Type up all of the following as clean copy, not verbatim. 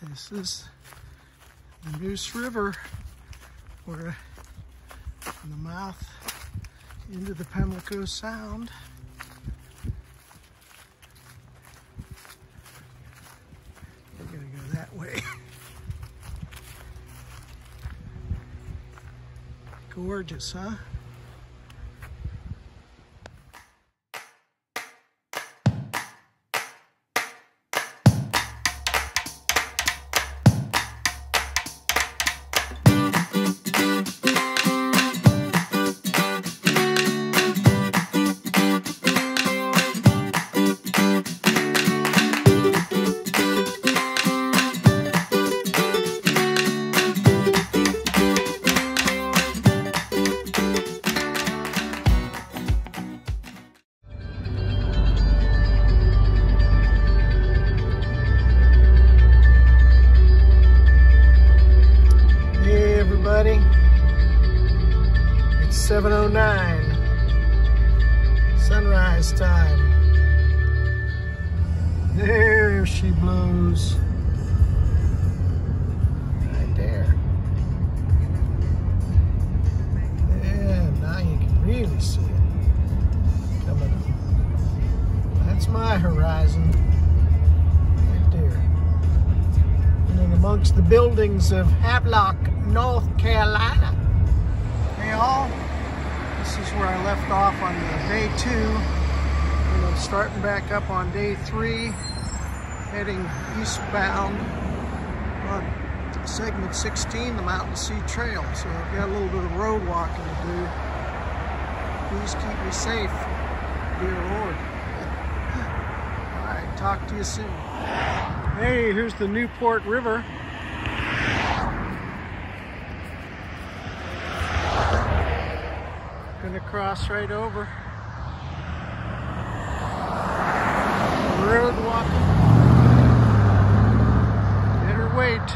This is the Neuse River, where from the mouth into the Pamlico Sound. We're gonna go that way. Gorgeous, huh? It's 7:09, sunrise time. There she blows, right there. Yeah, now you can really see it coming up. That's my horizon, right there. And then amongst the buildings of Havelock, North Carolina. Hey all, this is where I left off on the day 2. And I'm starting back up on day 3, heading eastbound on segment 16, the Mountain Sea Trail. So I've got a little bit of road walking to do. Please keep me safe, dear Lord. All right, talk to you soon. Hey, here's the Newport River. Gonna cross right over. Road walking. Better wait.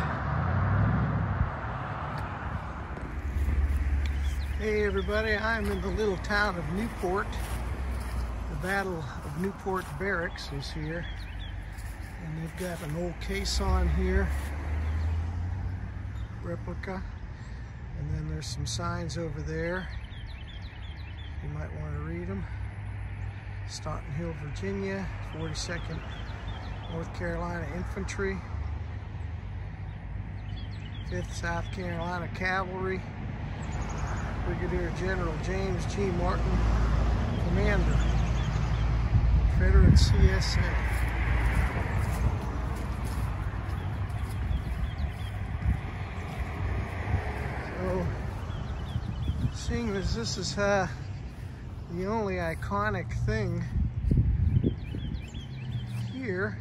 Hey everybody, I'm in the little town of Newport. The Battle of Newport Barracks is here. And they've got an old caisson here. Replica. And then there's some signs over there. You might want to read them. Staunton Hill, Virginia, 42nd North Carolina Infantry, 5th South Carolina Cavalry, Brigadier General James G. Martin, Commander, Confederate CSA. So, seeing as this is the only iconic thing here,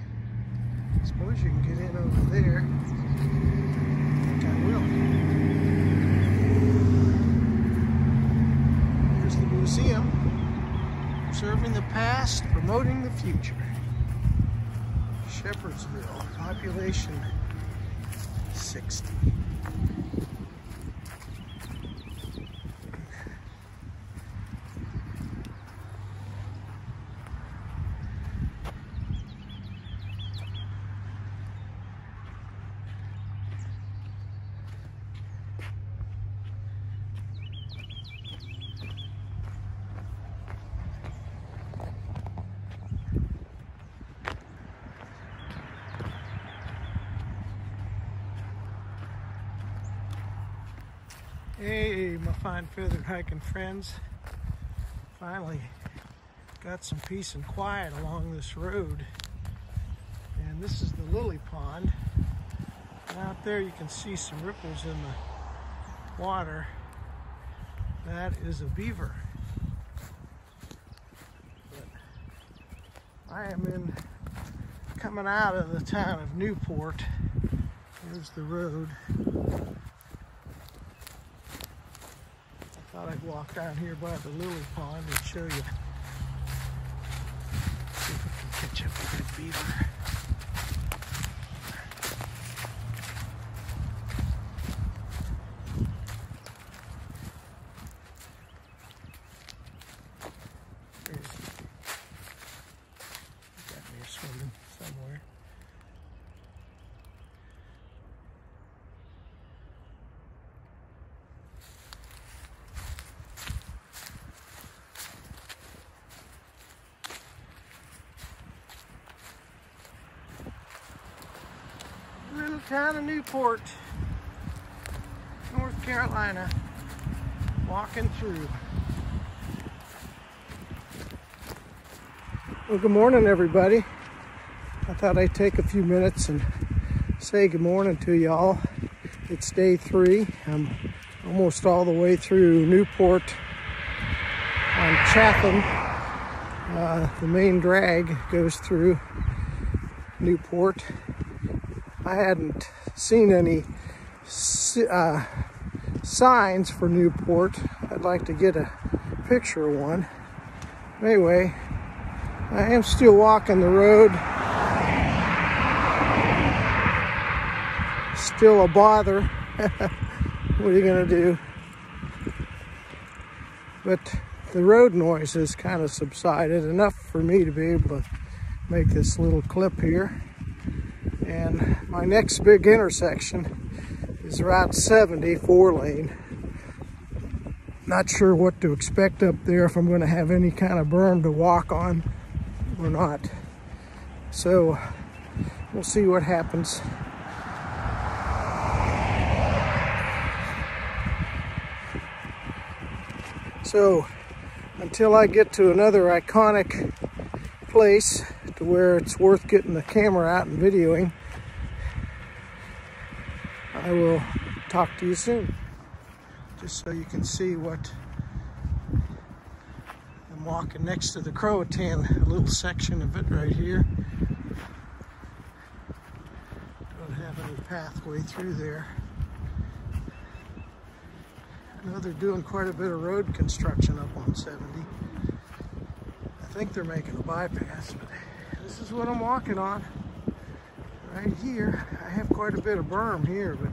I suppose you can get in over there. I think I will. Here's the museum, preserving the past, promoting the future. Shepherdsville, population 60. Hey, my fine feathered hiking friends. Finally got some peace and quiet along this road. And this is the lily pond. And out there you can see some ripples in the water. That is a beaver. But I am coming out of the town of Newport. Here's the road. Thought I'd walk down here by the lily pond and show you. See if we can catch up a good beaver. Got me swimming somewhere. town of Newport, North Carolina, walking through. Well, good morning, everybody. I thought I'd take a few minutes and say good morning to y'all. It's day 3. I'm almost all the way through Newport on Chatham. The main drag goes through Newport. I hadn't seen any signs for Newport. I'd like to get a picture of one. Anyway, I am still walking the road. Still a bother. What are you gonna do? But the road noise has kind of subsided enough for me to be able to make this little clip here. And my next big intersection is Route 70, 4-lane. Not sure what to expect up there, if I'm going to have any kind of berm to walk on or not. So we'll see what happens. So until I get to another iconic place to where it's worth getting the camera out and videoing, I will talk to you soon. Just so you can see what I'm walking next to the Croatan, a little section of it right here. Don't have any pathway through there. I know they're doing quite a bit of road construction up on 70. I think they're making a bypass, but this is what I'm walking on. Right here, I have quite a bit of berm here, but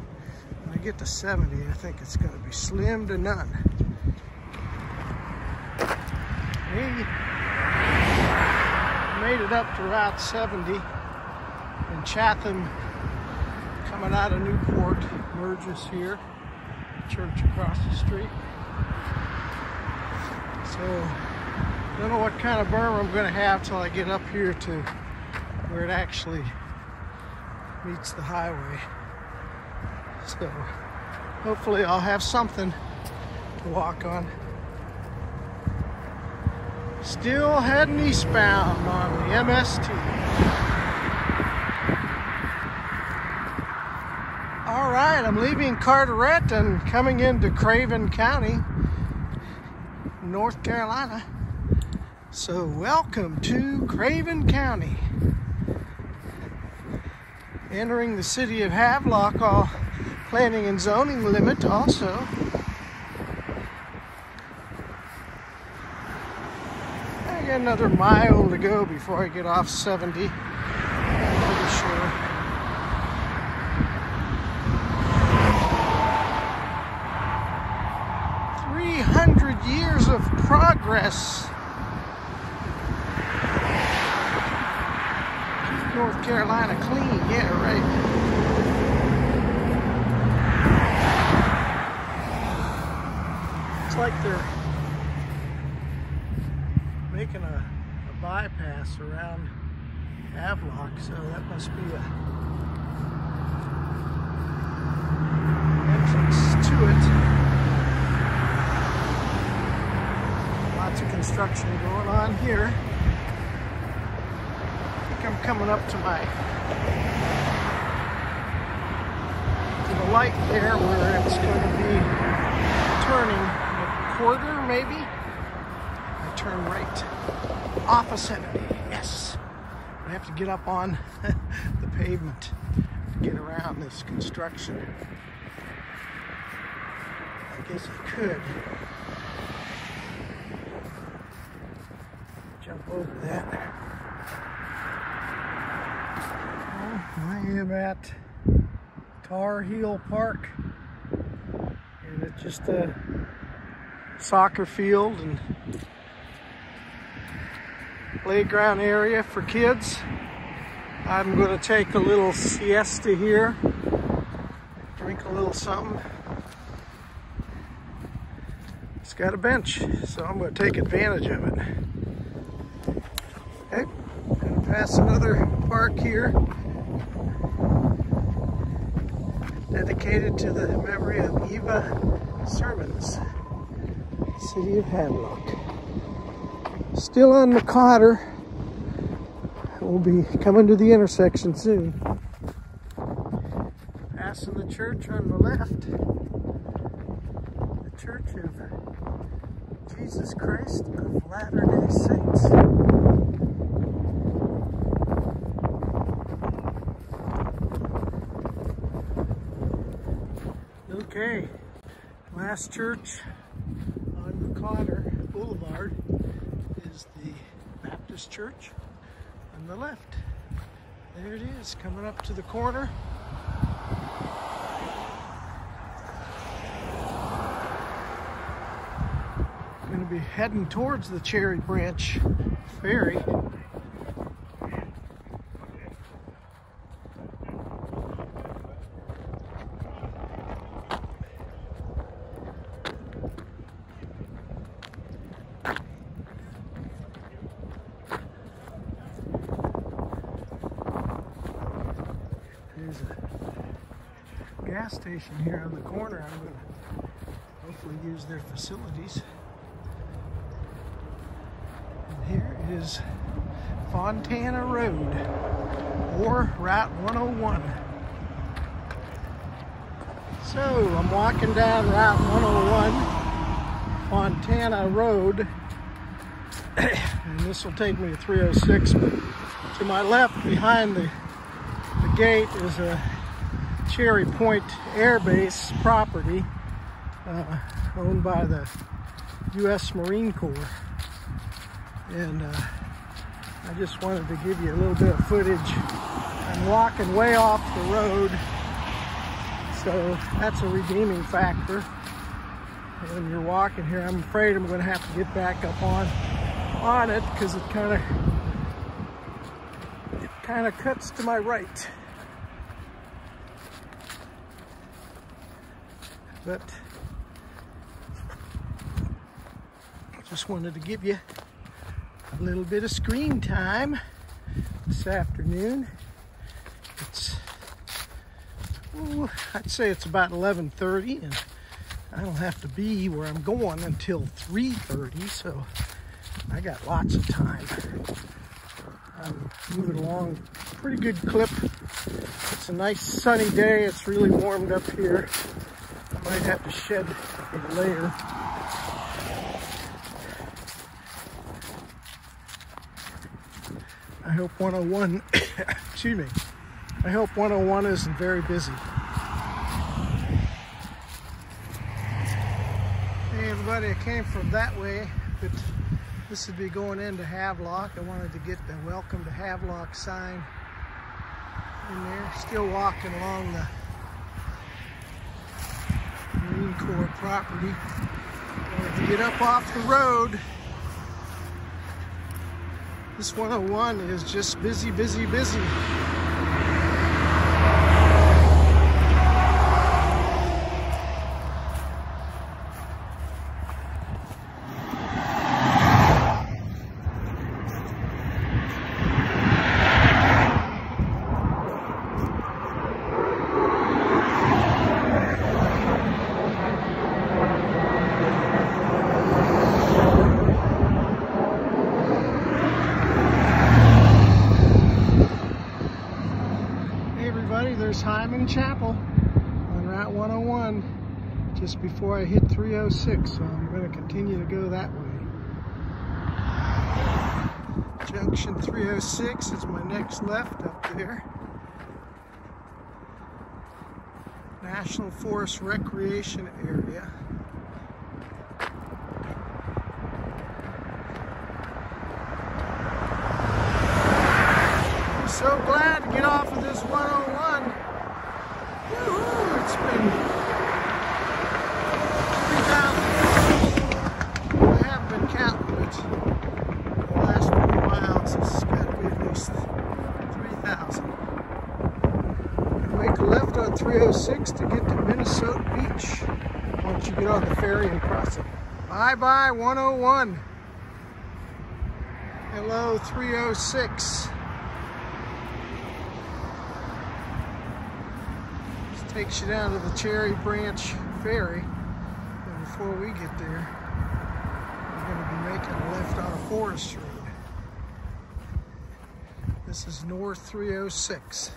when I get to 70, I think it's going to be slim to none. Hey, made it up to Route 70 in Chatham, coming out of Newport, merges here. Church across the street. So, don't know what kind of berm I'm going to have till I get up here to where it actually meets the highway. So, hopefully I'll have something to walk on. Still heading eastbound on the MST. All right, I'm leaving Carteret and coming into Craven County, North Carolina. So welcome to Craven County. Entering the city of Havelock, all planning and zoning limit also. I got another mile to go before I get off 70. I'm pretty sure. 300 years of progress. Keep North Carolina clean, yeah, right. It's like they're making a bypass around Havelock, so that must be a entrance to it. Lots of construction going on here. I think I'm coming up to the light there where it's going to be turning a quarter, maybe. I turn right off of 70. Yes. I have to get up on the pavement to get around this construction. I guess I could jump over that. Well, I am at Tar Heel Park, and it's just a soccer field and playground area for kids. I'm going to take a little siesta here, drink a little something. It's got a bench, so I'm going to take advantage of it. Okay, going to pass another park here. dedicated to the memory of Eva Sermons, city of Hadlock. Still on McCotter. We'll be coming to the intersection soon. Passing the church on the left. The Church of Jesus Christ of Latter-day Saints. Okay, last church on McCotter Boulevard is the Baptist Church on the left. There it is, coming up to the corner. I'm going to be heading towards the Cherry Branch Ferry. There's a gas station here on the corner. I'm going to hopefully use their facilities. And here is Fontana Road, or Route 101. So I'm walking down Route 101, Fontana Road, and this will take me to 306. But to my left, behind the gate, is a Cherry Point Airbase property owned by the U.S. Marine Corps. And I just wanted to give you a little bit of footage. I'm walking way off the road, so that's a redeeming factor. When you're walking here, I'm afraid I'm going to have to get back up on it because it kind of cuts to my right. But I just wanted to give you a little bit of screen time this afternoon. It's, I'd say it's about 11:30, and I don't have to be where I'm going until 3:30, so I got lots of time. I'm moving along pretty good clip. It's a nice sunny day. It's really warmed up here. I might have to shed a layer. I hope 101, excuse me, I hope 101 isn't very busy. Hey everybody, I came from that way, but this would be going into Havelock. I wanted to get the Welcome to Havelock sign in there. Still walking along the Marine Corps property. Wanted to get up off the road. This 101 is just busy, busy, busy. There's Hyman Chapel on Route 101 just before I hit 306, so I'm going to continue to go that way. Junction 306 is my next left up there. National Forest Recreation Area. I'm so glad to get off of this 101. Woo-hoo, it's been 3,000. I haven't been counting, but the last 4 miles has got to be at least 3,000. Make a left on 306 to get to Minnesota Beach once you get on the ferry and cross it. Bye-bye 101. Hello 306. takes you down to the Cherry Branch Ferry. But before we get there, we're going to be making a left on a forest road. This is North 306.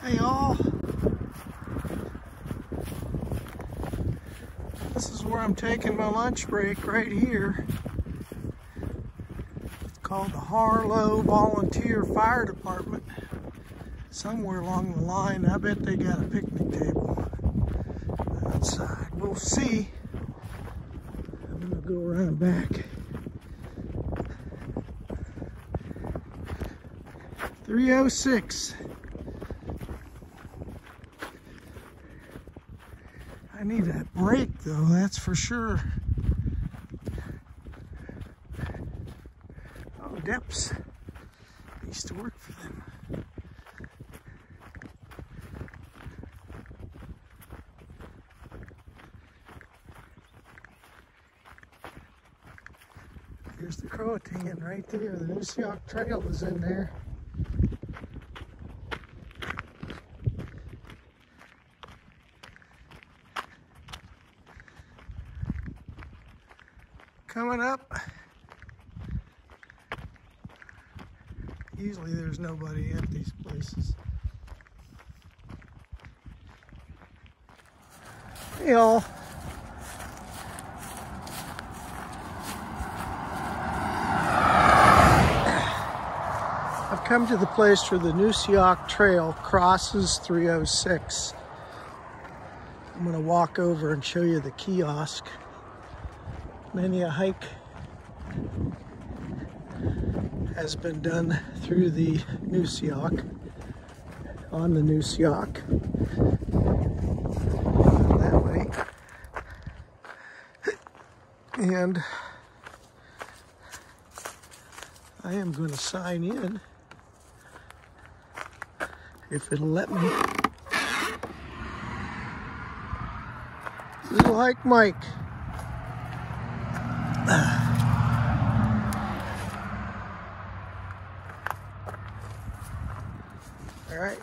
Hey y'all. This is where I'm taking my lunch break right here. It's called the Harlow Volunteer Fire Department. Somewhere along the line, I bet they got a picnic table outside. We'll see. I'm gonna go around back. 306. I need that break though, that's for sure. Oh, Deps. I used to work for them. Here's the Croatan right there. The Neusiok Trail is in there. Coming up. Usually there's nobody at these places. Hey y'all. I've come to the place where the Neusiok Trail crosses 306. I'm going to walk over and show you the kiosk. Many a hike has been done through the Neusiok, on the Neusiok, that way. And I am going to sign in, if it'll let me. Little Hike Mike. All right,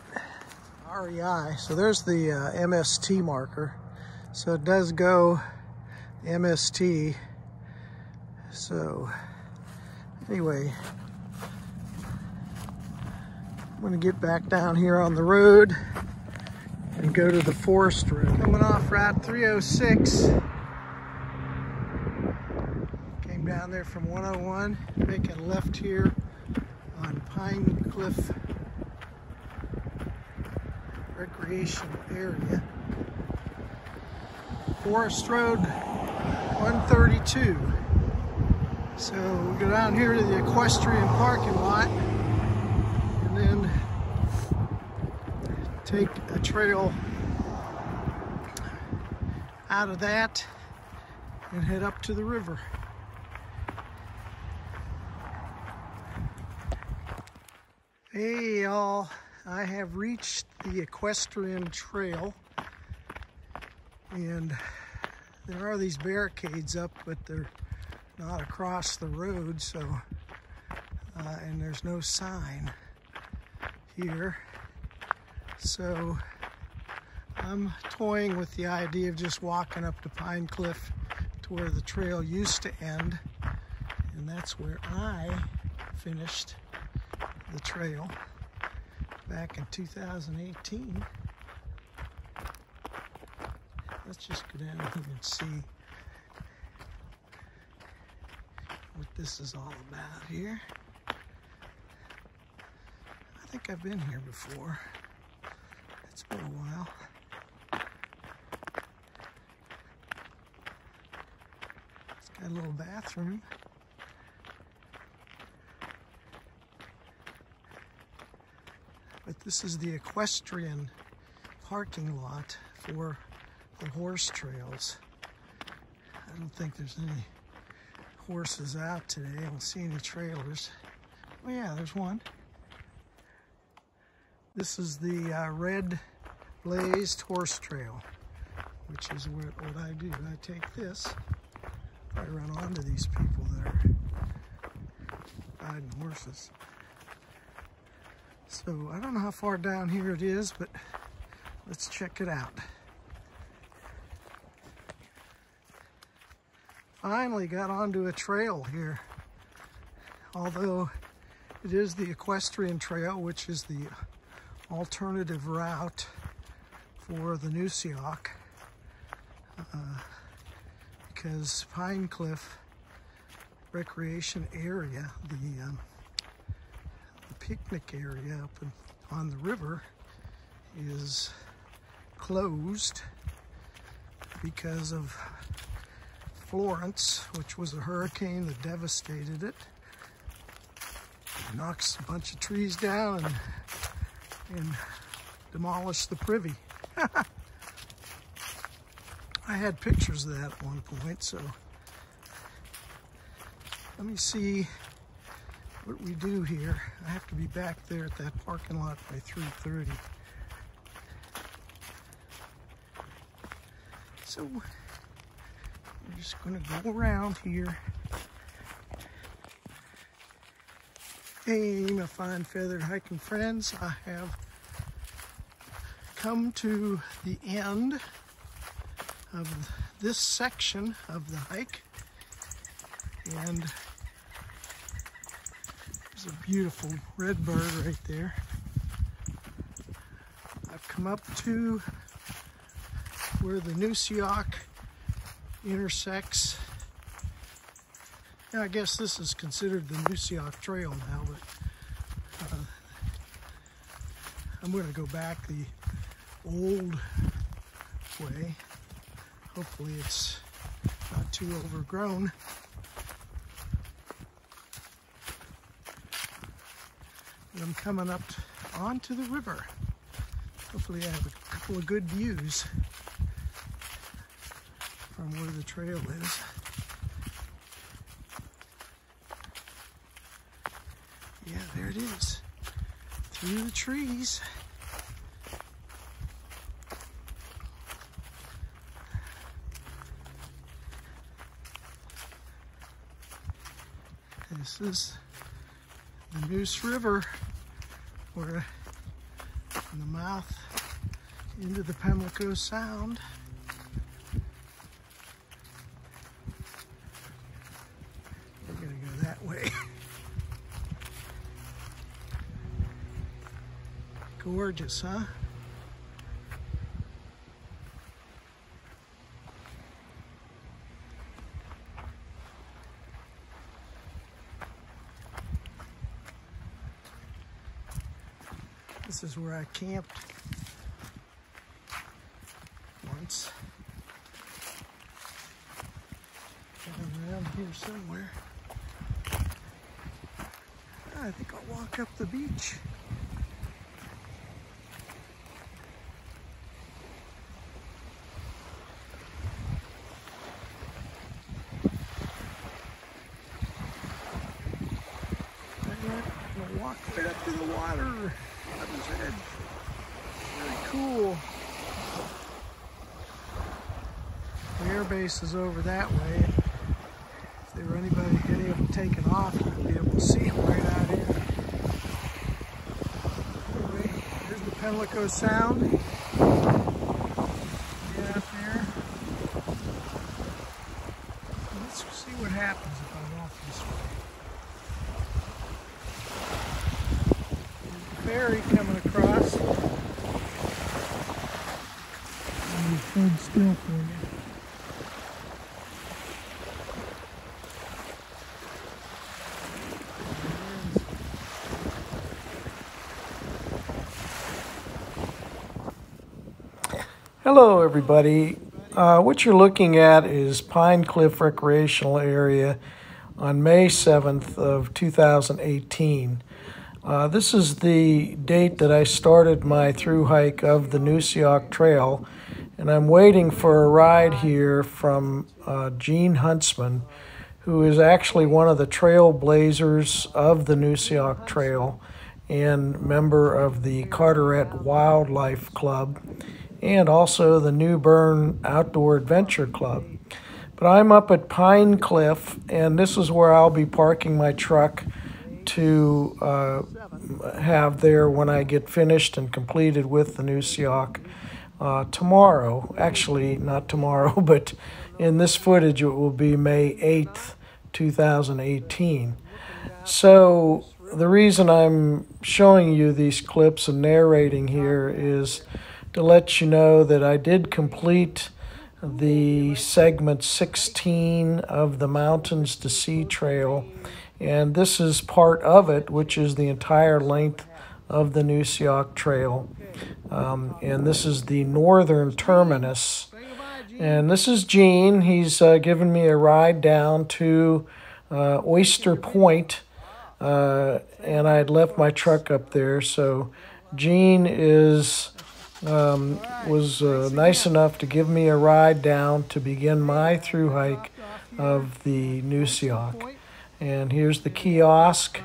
REI. So there's the MST marker. So it does go MST. So anyway, I'm gonna get back down here on the road and go to the forest road. Coming off Route 306. Came down there from 101, making a left here on Pine Cliff Recreation Area. Forest Road 132. So we go down here to the equestrian parking lot and then take a trail out of that and head up to the river. Hey y'all, I have reached the equestrian trail and there are these barricades up, but they're not across the road, so and there's no sign here, so I'm toying with the idea of just walking up to Pine Cliff to where the trail used to end, and that's where I finished the trail back in 2018. Let's just go down here and see what this is all about here. I think I've been here before. It's been a while. It's got a little bathroom. But this is the equestrian parking lot for the horse trails. I don't think there's any horses out today. I don't see any trailers. Oh yeah, there's one. This is the red blazed horse trail, which is what I do. I take this, I run onto these people that are riding horses. So I don't know how far down here it is, but Let's check it out. Finally got onto a trail here. Although it is the equestrian trail, which is the alternative route for the Neusiok, because Pine Cliff Recreation Area, the picnic area up on the river, is closed because of Florence, which was a hurricane that devastated it. Knocks a bunch of trees down and demolished the privy. I had pictures of that at one point, so let me see what we do here. I have to be back there at that parking lot by 3:30. So we're just going to go around here. Hey, my fine feathered hiking friends, I have come to the end of this section of the hike, and there's a beautiful red bird right there. I've come up to where the Neusiok intersects. Now, I guess this is considered the Neusiok Trail now, but I'm going to go back the old way. Hopefully it's not too overgrown. And I'm coming up onto the river. Hopefully I have a couple of good views from where the trail is. Yeah, there it is, through the trees. This is the Neuse River, where in the mouth into the Pamlico Sound. We're gonna go that way. Gorgeous, huh? This is where I camped once. Around here somewhere. I think I'll walk up the beach. Walk right up to the water. Very cool. The airbase is over that way. If there were any of them taken off, you'd be able to see them right out here. Anyway, here's the Pamlico Sound. Get up there. Let's see what happens if I walk this way. Ferry coming across. Hold still for you. Hello everybody. What you're looking at is Pine Cliff Recreational Area on May 7th of 2018. This is the date that I started my through hike of the Neusiok Trail, and I'm waiting for a ride here from Gene Huntsman, who is actually one of the trailblazers of the Neusiok Trail and member of the Carteret Wildlife Club and also the New Bern Outdoor Adventure Club. But I'm up at Pine Cliff, and this is where I'll be parking my truck to have there when I get finished and completed with the Neusiok. tomorrow. Actually, not tomorrow, but in this footage it will be May 8th, 2018. So the reason I'm showing you these clips and narrating here is to let you know that I did complete the segment 16 of the Mountains to Sea Trail, and this is part of it, which is the entire length of the Neusiok Trail. And this is the northern terminus. And this is Gene. He's given me a ride down to Oyster Point, and I had left my truck up there. So Gene was nice enough to give me a ride down to begin my through hike of the Neusiok. And here's the kiosk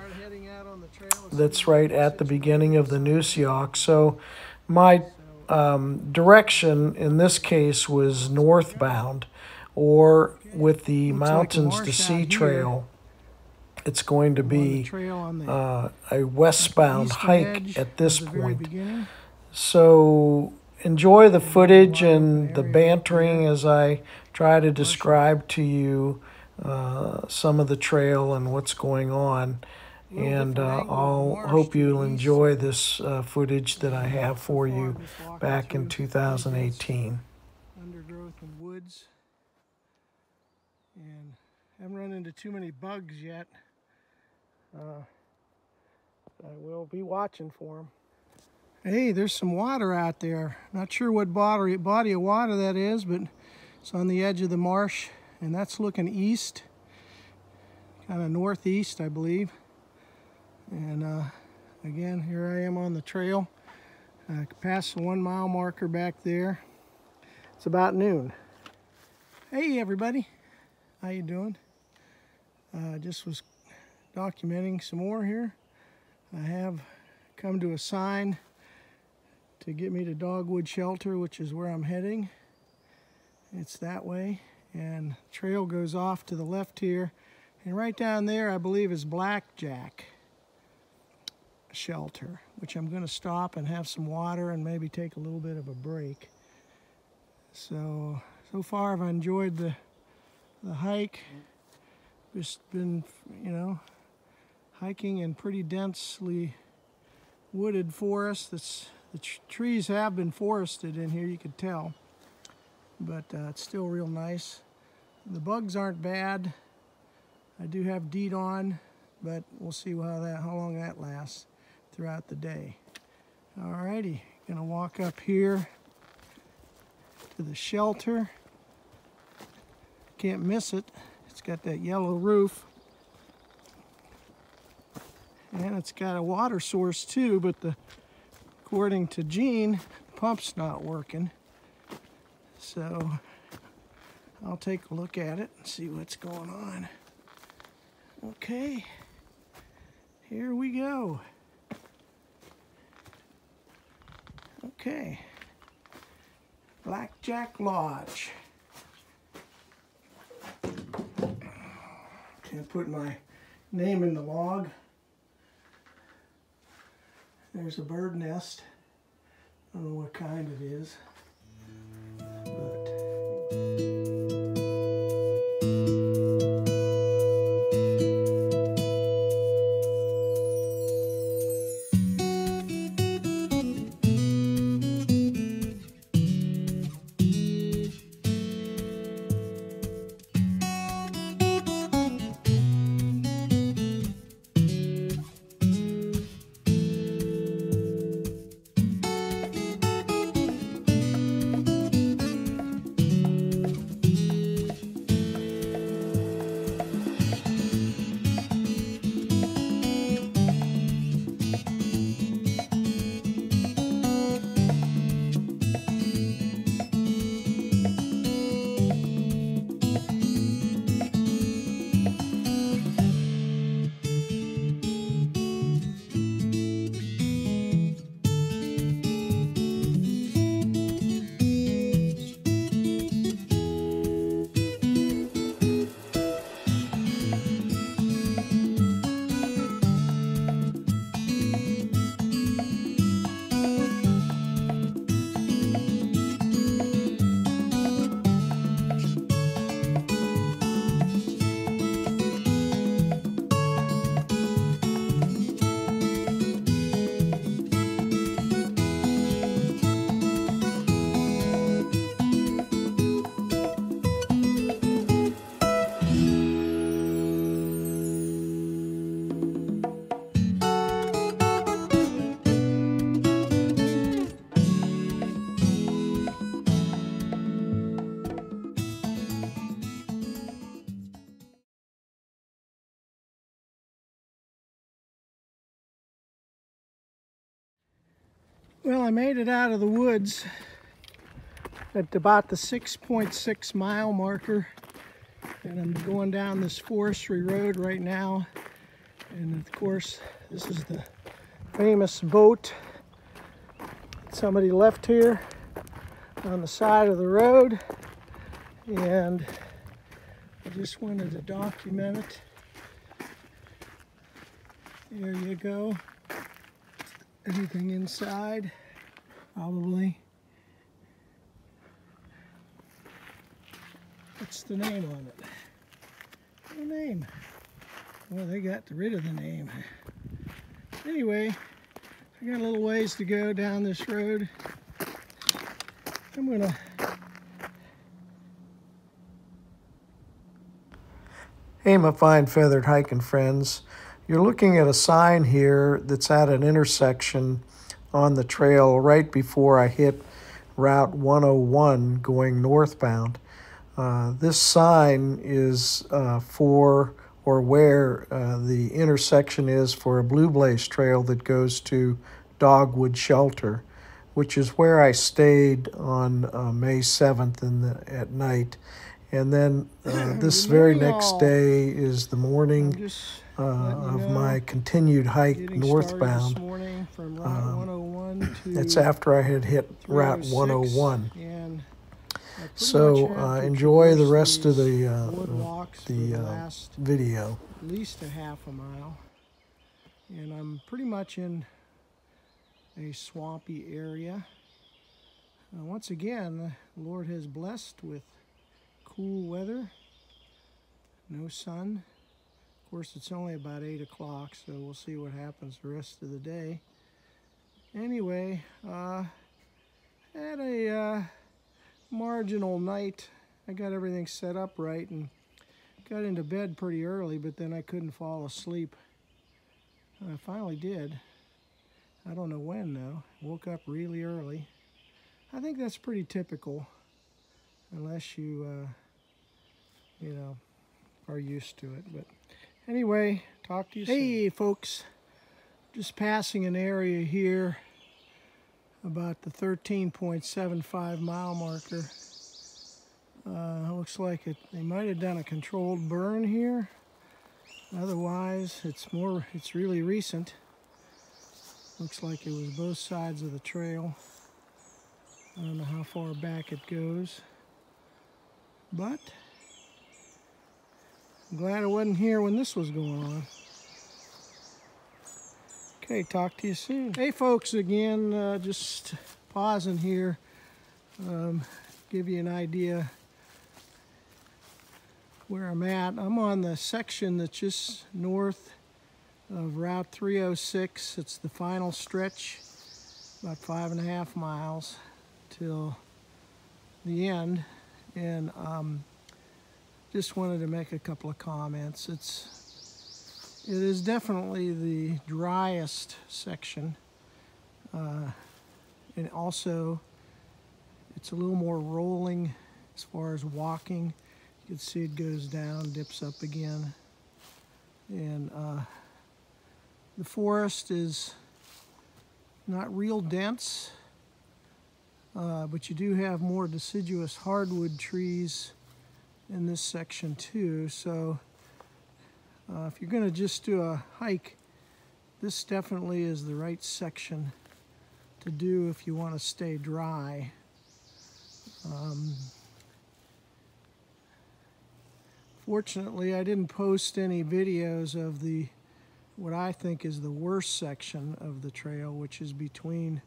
that's right at the beginning of the Neusiok. So my direction in this case was northbound, or with the Mountains to Sea Trail, it's going to be a westbound hike at this point. So enjoy the footage and the bantering as I try to describe to you some of the trail and what's going on. And I'll hope you'll enjoy this footage that I have for you back in 2018. Undergrowth and woods, and I haven't run into too many bugs yet. I will be watching for them. Hey, there's some water out there. Not sure what body of water that is, but it's on the edge of the marsh, and that's looking east, kind of northeast, I believe. And again, here I am on the trail. I passed the 1 mile marker back there. It's about noon. Hey everybody, how you doing? Just was documenting some more here. I have come to a sign to get me to Dogwood Shelter, which is where I'm heading. It's that way, and the trail goes off to the left here, and right down there I believe is Blackjack Shelter, which I'm going to stop and have some water and maybe take a little bit of a break. So far I've enjoyed the hike. Just been, you know, hiking in pretty densely wooded forest. The trees have been forested in here, you could tell, but it's still real nice. The bugs aren't bad. I do have DEET on, but we'll see how long that lasts throughout the day. Alrighty, gonna walk up here to the shelter. Can't miss it. It's got that yellow roof, and it's got a water source too, but according to Gene, the pump's not working. So I'll take a look at it and see what's going on. Okay, here we go. Okay, Blackjack Lodge. Can't put my name in the log. There's a bird nest. I don't know what kind it is, but Well, I made it out of the woods at about the 6.6 mile marker, and I'm going down this forestry road right now. And of course, this is the famous boat somebody left here on the side of the road, and I just wanted to document it. There you go. Everything inside, probably. What's the name on it? No name. Well, they got rid of the name. Anyway, I got a little ways to go down this road. I'm gonna Hey, my fine feathered hiking friends. You're looking at a sign here that's at an intersection on the trail right before I hit Route 101 going northbound. This sign is for or where the intersection is for a blue blaze trail that goes to Dogwood Shelter, which is where I stayed on May 7th at night. And then this very next day is the morning of my continued hike northbound. From Route 101 to that's after I had hit Route 101. So enjoy the rest of the video. At least a half a mile. And I'm pretty much in a swampy area. Once again, the Lord has blessed with cool weather, no sun. Of course, it's only about 8 o'clock, so we'll see what happens the rest of the day. Anyway, had a marginal night. I got everything set up right and got into bed pretty early, but then I couldn't fall asleep. I finally did. I don't know when, though. Woke up really early. I think that's pretty typical, unless you, you know, are used to it. But anyway, talk to you soon. Hey, folks. Just passing an area here about the 13.75 mile marker. Looks like they might have done a controlled burn here. Otherwise, it's really recent. Looks like it was both sides of the trail. I don't know how far back it goes, but I'm glad I wasn't here when this was going on. Okay, talk to you soon. Hey folks, again, just pausing here, give you an idea where I'm at. I'm on the section that's just north of Route 306. It's the final stretch, about 5.5 miles till the end, and just wanted to make a couple of comments. It is definitely the driest section, and also it's a little more rolling as far as walking. You can see it goes down, dips up again, and the forest is not real dense, but you do have more deciduous hardwood trees in this section too. So if you're going to just do a hike, this definitely is the right section to do if you want to stay dry. Fortunately, I didn't post any videos of what I think is the worst section of the trail, which is between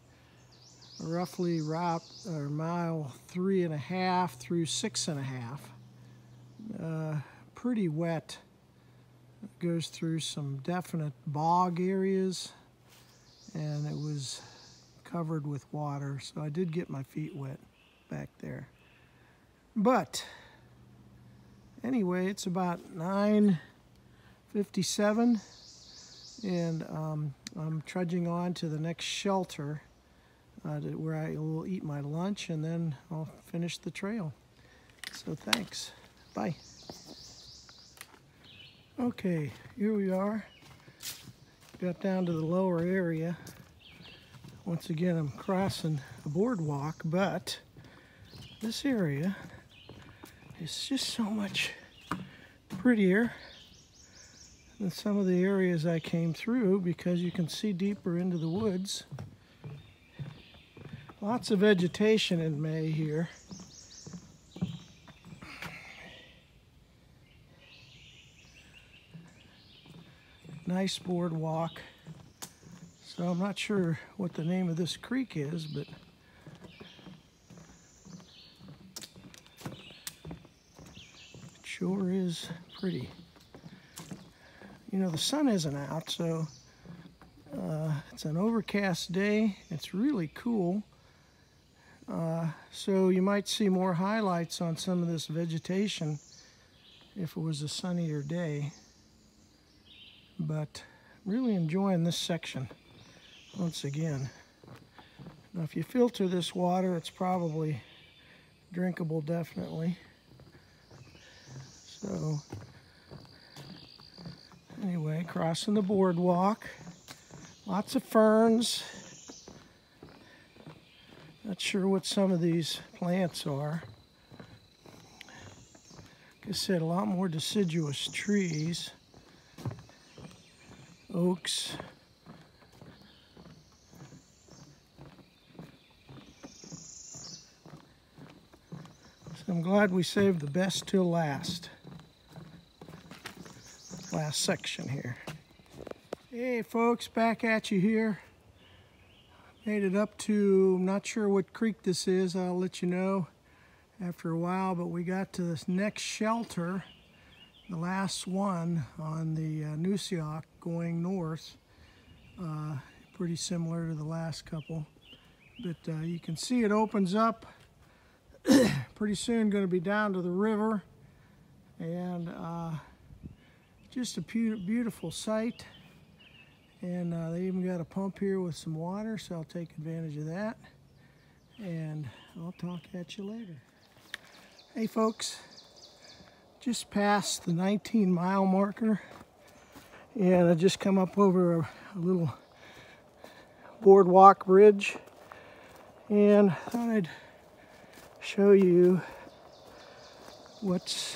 roughly mile 3.5 through 6.5. Pretty wet. It goes through some definite bog areas, and it was covered with water, so I did get my feet wet back there. But anyway, it's about 9:57, and I'm trudging on to the next shelter where I will eat my lunch, and then I'll finish the trail. So thanks. Bye. Okay, here we are. Got down to the lower area. Once again, I'm crossing a boardwalk, but this area is just so much prettier than some of the areas I came through because you can see deeper into the woods. Lots of vegetation in May here. Nice boardwalk. So I'm not sure what the name of this creek is, but it sure is pretty. You know, the sun isn't out, so it's an overcast day. It's really cool. So you might see more highlights on some of this vegetation if it was a sunnier day. But really enjoying this section once again. Now if you filter this water, it's probably drinkable, definitely. So anyway, crossing the boardwalk. Lots of ferns. Not sure what some of these plants are. Like I said, a lot more deciduous trees. Oaks. So I'm glad we saved the best till last. Last section here. Hey folks, back at you here. Made it up to, I'm not sure what creek this is, I'll let you know after a while, but we got to this next shelter, the last one on the Neusiok going north. Pretty similar to the last couple, but you can see it opens up. Pretty soon going to be down to the river, and just a beautiful sight. And they even got a pump here with some water, so I'll take advantage of that. And I'll talk at you later. Hey folks, just past the 19-mile marker, and I just come up over a little boardwalk bridge, and I thought I'd show you what's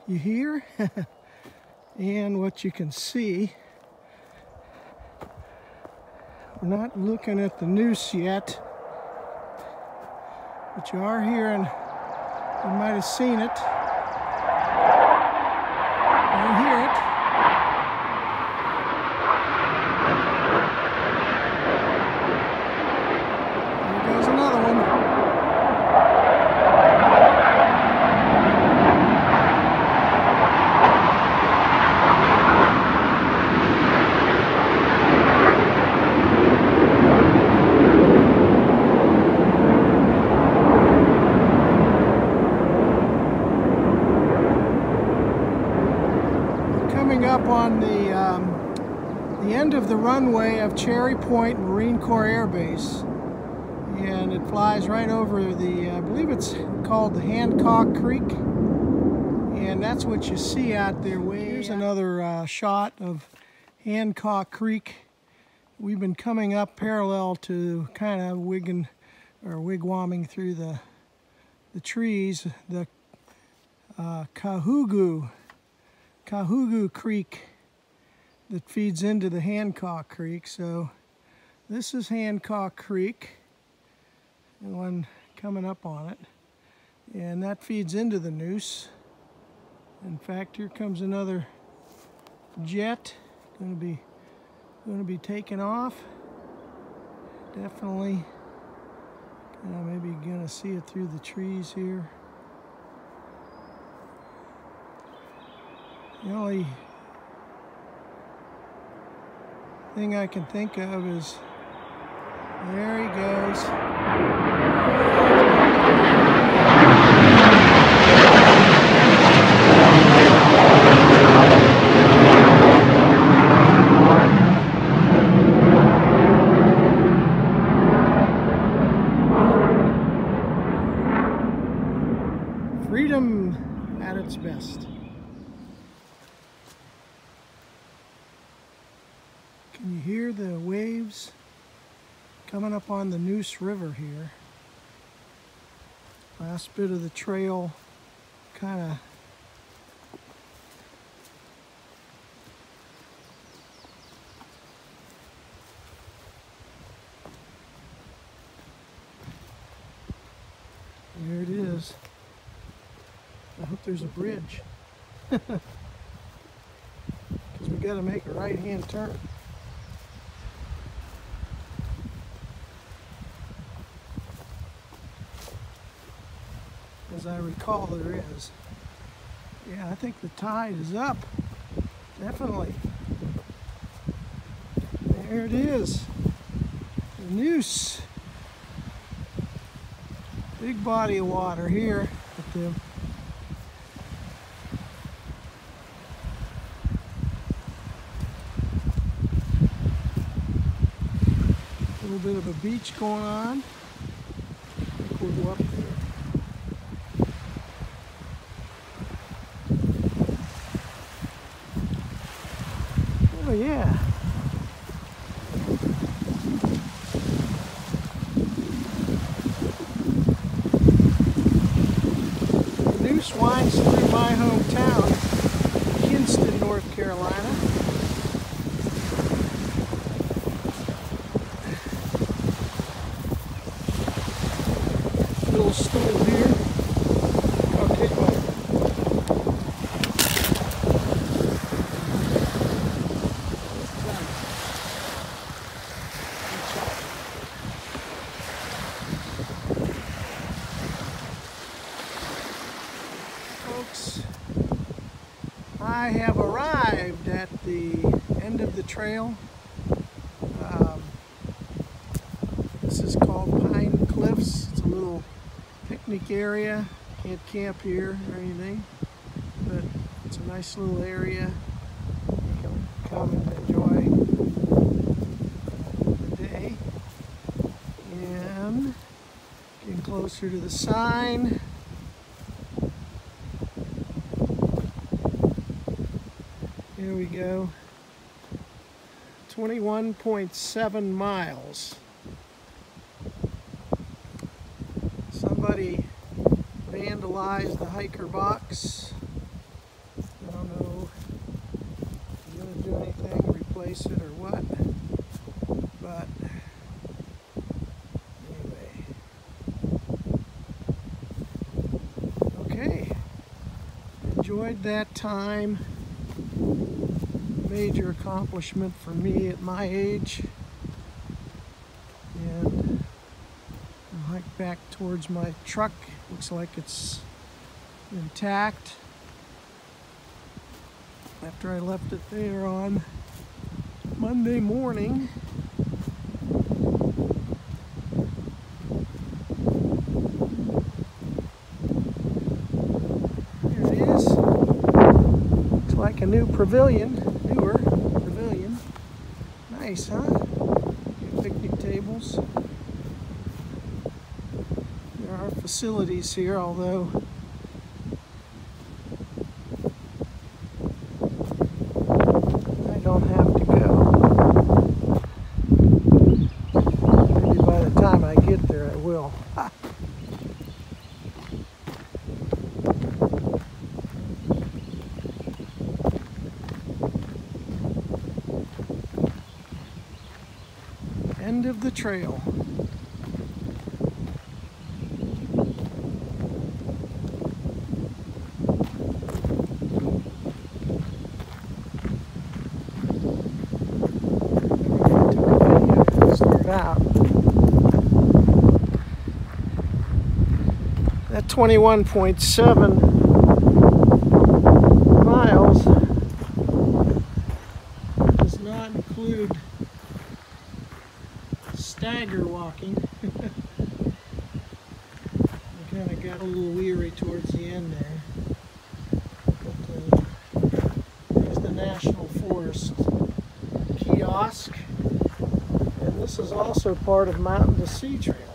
you hear and what you can see. We're not looking at the noose yet, but you are hearing, you might have seen it. You hear it. There goes another one. Up on the end of the runway of Cherry Point Marine Corps Air Base, and it flies right over the, I believe it's called the Hancock Creek, and that's what you see out there. Here's another shot of Hancock Creek. We've been coming up parallel to kind of wigwamming through the trees. The Kahugu Creek that feeds into the Hancock Creek. So this is Hancock Creek, the one coming up on it, and that feeds into the Neuse. In fact, here comes another jet going to be taking off. Definitely maybe gonna see it through the trees here. The only thing I can think of is, there he goes. Freedom at its best. Can you hear the waves? Coming up on the Neuse River here. Last bit of the trail kind of there it is. I hope there's a bridge. Because we got to make a right-hand turn. As I recall, there is. Yeah, I think the tide is up. Definitely. There it is. The Neuse. Big body of water here at the little bit of a beach going on. I think we'll go up there. Oh yeah. The Neuse winds through my hometown, Kinston, North Carolina. Little stool here. I'll take my folks, I have arrived at the end of the trail. This is called Pine Cliffs. It's a little picnic area. Can't camp here or anything, but it's a nice little area. You can come and enjoy the day. And getting closer to the sign. Here we go. 21.7 miles. Somebody vandalized the hiker box. I don't know if he's going to do anything, replace it or what. But anyway. Okay. Enjoyed that time. Major accomplishment for me at my age. And I'll hike back towards my truck. Looks like it's intact after I left it there on Monday morning. There it is. Looks like a new pavilion. Newer pavilion. Nice, huh? Picnic tables. There are facilities here, although I don't have to go. Maybe by the time I get there, I will. End of the trail. Out. That 21.7 miles does not include stagger walking. I kind of got a little weary towards the end there. But there's the National Forest kiosk. This is also part of Mountain to Sea Trail.